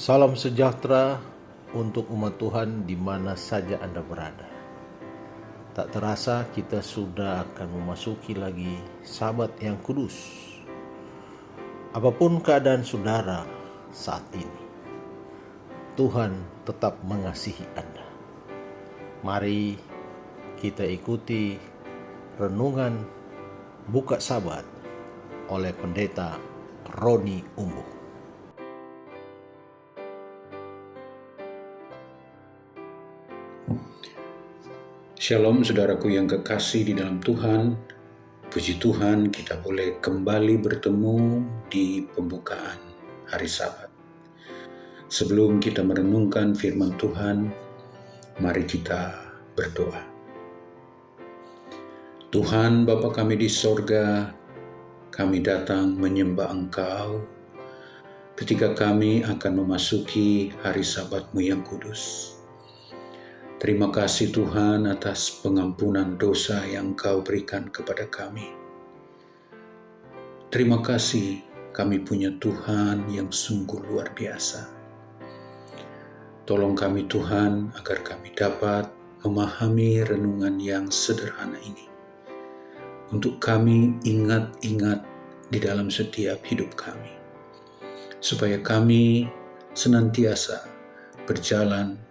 Salam sejahtera untuk umat Tuhan di mana saja Anda berada. Tak terasa kita sudah akan memasuki lagi Sabat yang kudus. Apapun keadaan saudara saat ini, Tuhan tetap mengasihi Anda. Mari kita ikuti renungan buka Sabat oleh Pendeta Roni Umbuh. Shalom saudaraku yang kekasih di dalam Tuhan. Puji Tuhan kita boleh kembali bertemu di pembukaan hari Sabat. Sebelum kita merenungkan firman Tuhan, mari kita berdoa. Tuhan Bapa kami di sorga, kami datang menyembah Engkau ketika kami akan memasuki hari Sabat-Mu yang kudus. Terima kasih Tuhan atas pengampunan dosa yang Kau berikan kepada kami. Terima kasih kami punya Tuhan yang sungguh luar biasa. Tolong kami Tuhan agar kami dapat memahami renungan yang sederhana ini. Untuk kami ingat-ingat di dalam setiap hidup kami. Supaya kami senantiasa berjalan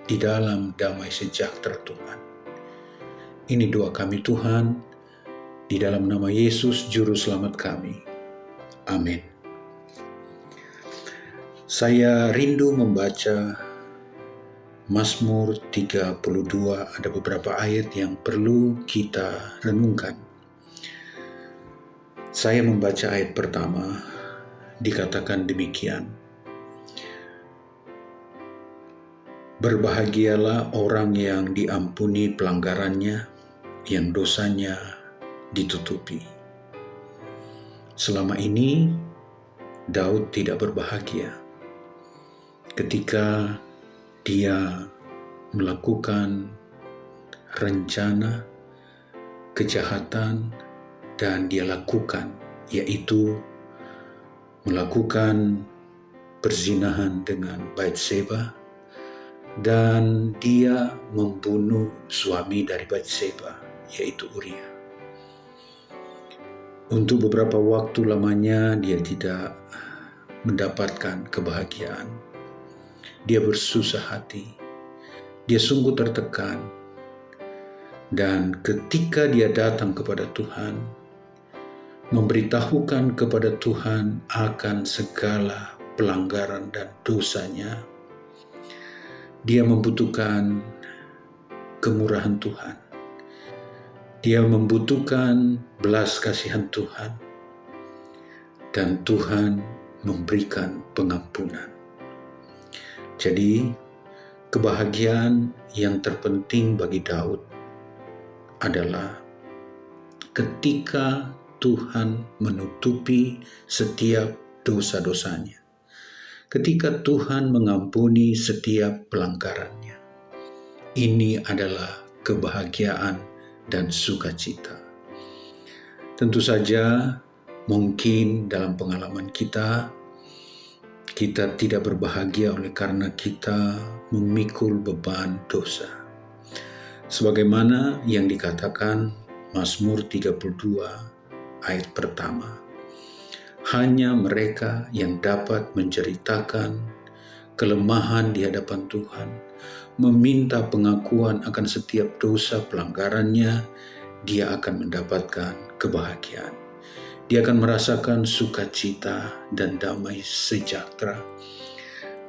di dalam damai sejahtera Tuhan. Ini doa kami Tuhan, di dalam nama Yesus Juru Selamat kami. Amin. Saya rindu membaca Mazmur 32, ada beberapa ayat yang perlu kita renungkan. Saya membaca ayat pertama, dikatakan demikian. Berbahagialah orang yang diampuni pelanggarannya, yang dosanya ditutupi. Selama ini, Daud tidak berbahagia ketika dia melakukan rencana kejahatan dan dia lakukan, yaitu melakukan perzinahan dengan Batseba, dan dia membunuh suami dari Batseba, yaitu Uria. Untuk beberapa waktu lamanya dia tidak mendapatkan kebahagiaan. Dia bersusah hati, dia sungguh tertekan. Dan ketika dia datang kepada Tuhan, memberitahukan kepada Tuhan akan segala pelanggaran dan dosanya, dia membutuhkan kemurahan Tuhan. Dia membutuhkan belas kasihan Tuhan. Dan Tuhan memberikan pengampunan. Jadi, kebahagiaan yang terpenting bagi Daud adalah ketika Tuhan menutupi setiap dosa-dosanya. Ketika Tuhan mengampuni setiap pelanggarannya. Ini adalah kebahagiaan dan sukacita. Tentu saja mungkin dalam pengalaman kita tidak berbahagia oleh karena kita memikul beban dosa. Sebagaimana yang dikatakan Mazmur 32 ayat pertama. Hanya mereka yang dapat menceritakan kelemahan di hadapan Tuhan, meminta pengakuan akan setiap dosa pelanggarannya, dia akan mendapatkan kebahagiaan. Dia akan merasakan sukacita dan damai sejahtera.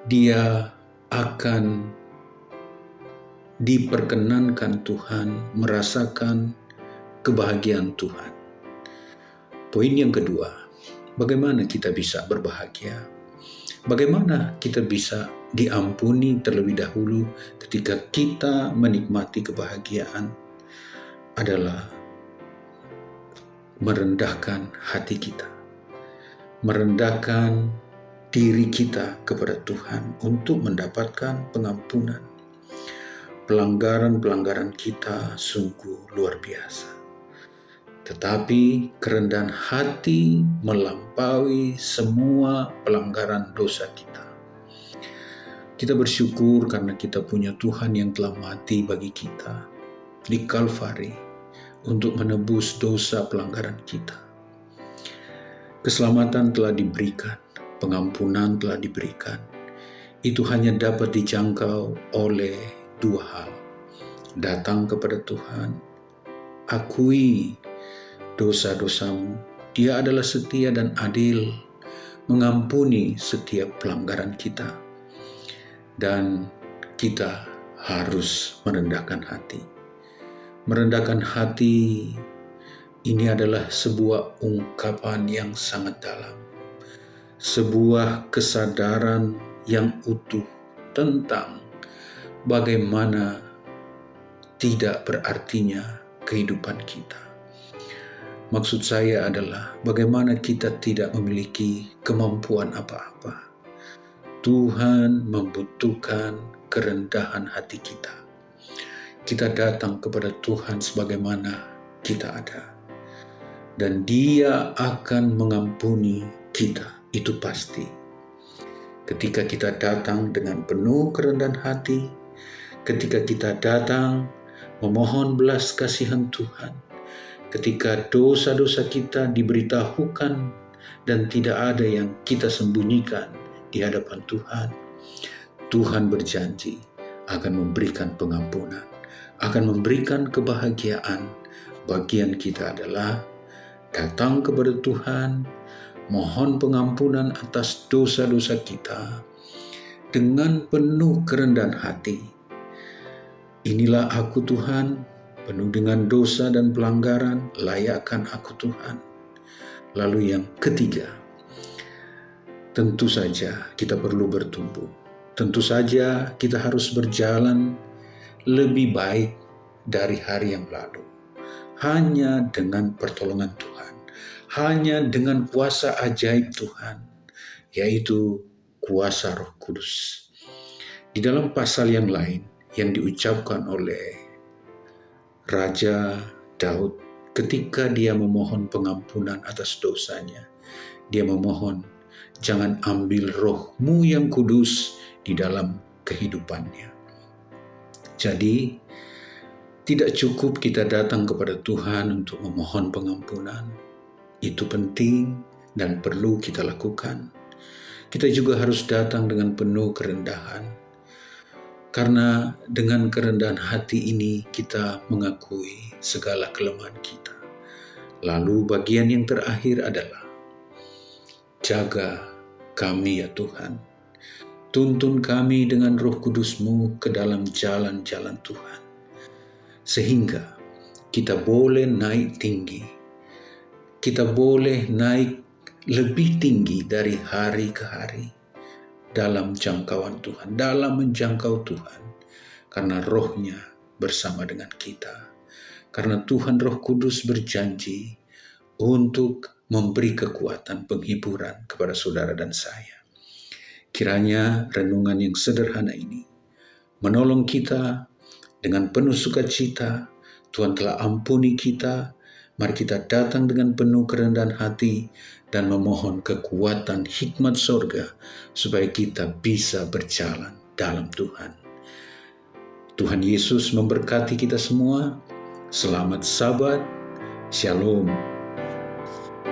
Dia akan diperkenankan Tuhan, merasakan kebahagiaan Tuhan. Poin yang kedua, bagaimana kita bisa berbahagia? Bagaimana kita bisa diampuni terlebih dahulu ketika kita menikmati kebahagiaan? Adalah merendahkan hati kita, merendahkan diri kita kepada Tuhan untuk mendapatkan pengampunan. Pelanggaran-pelanggaran kita sungguh luar biasa. Tetapi kerendahan hati melampaui semua pelanggaran dosa kita. Kita bersyukur karena kita punya Tuhan yang telah mati bagi kita di Kalvari untuk menebus dosa pelanggaran kita. Keselamatan telah diberikan, pengampunan telah diberikan. Itu hanya dapat dijangkau oleh dua hal. Datang kepada Tuhan, akui dosa-dosamu. Dia adalah setia dan adil, mengampuni setiap pelanggaran kita. Dan kita harus merendahkan hati. Merendahkan hati ini adalah sebuah ungkapan yang sangat dalam. Sebuah kesadaran yang utuh tentang bagaimana tidak berartinya kehidupan kita. Maksud saya adalah bagaimana kita tidak memiliki kemampuan apa-apa. Tuhan membutuhkan kerendahan hati kita. Kita datang kepada Tuhan sebagaimana kita ada. Dan Dia akan mengampuni kita, itu pasti. Ketika kita datang dengan penuh kerendahan hati, ketika kita datang memohon belas kasihan Tuhan, ketika dosa-dosa kita diberitahukan dan tidak ada yang kita sembunyikan di hadapan Tuhan, Tuhan berjanji akan memberikan pengampunan, akan memberikan kebahagiaan. Bagian kita adalah datang kepada Tuhan, mohon pengampunan atas dosa-dosa kita dengan penuh kerendahan hati. Inilah aku Tuhan, penuh dengan dosa dan pelanggaran, layakkan aku Tuhan. Lalu yang ketiga, tentu saja kita perlu bertumbuh. Tentu saja kita harus berjalan lebih baik dari hari yang lalu. Hanya dengan pertolongan Tuhan. Hanya dengan kuasa ajaib Tuhan. Yaitu kuasa Roh Kudus. Di dalam pasal yang lain yang diucapkan oleh Raja Daud ketika dia memohon pengampunan atas dosanya. Dia memohon, jangan ambil roh-Mu yang kudus di dalam kehidupannya. Jadi, tidak cukup kita datang kepada Tuhan untuk memohon pengampunan. Itu penting dan perlu kita lakukan. Kita juga harus datang dengan penuh kerendahan. Karena dengan kerendahan hati ini kita mengakui segala kelemahan kita. Lalu bagian yang terakhir adalah, jaga kami ya Tuhan. Tuntun kami dengan Roh Kudus-Mu ke dalam jalan-jalan Tuhan. Sehingga kita boleh naik tinggi. Kita boleh naik lebih tinggi dari hari ke hari. Dalam jangkauan Tuhan, dalam menjangkau Tuhan. Karena Roh-Nya bersama dengan kita. Karena Tuhan Roh Kudus berjanji untuk memberi kekuatan penghiburan kepada saudara dan saya. Kiranya renungan yang sederhana ini menolong kita dengan penuh sukacita. Tuhan telah ampuni kita. Mari kita datang dengan penuh kerendahan hati dan memohon kekuatan hikmat sorga supaya kita bisa berjalan dalam Tuhan. Tuhan Yesus memberkati kita semua. Selamat Sabat. Shalom.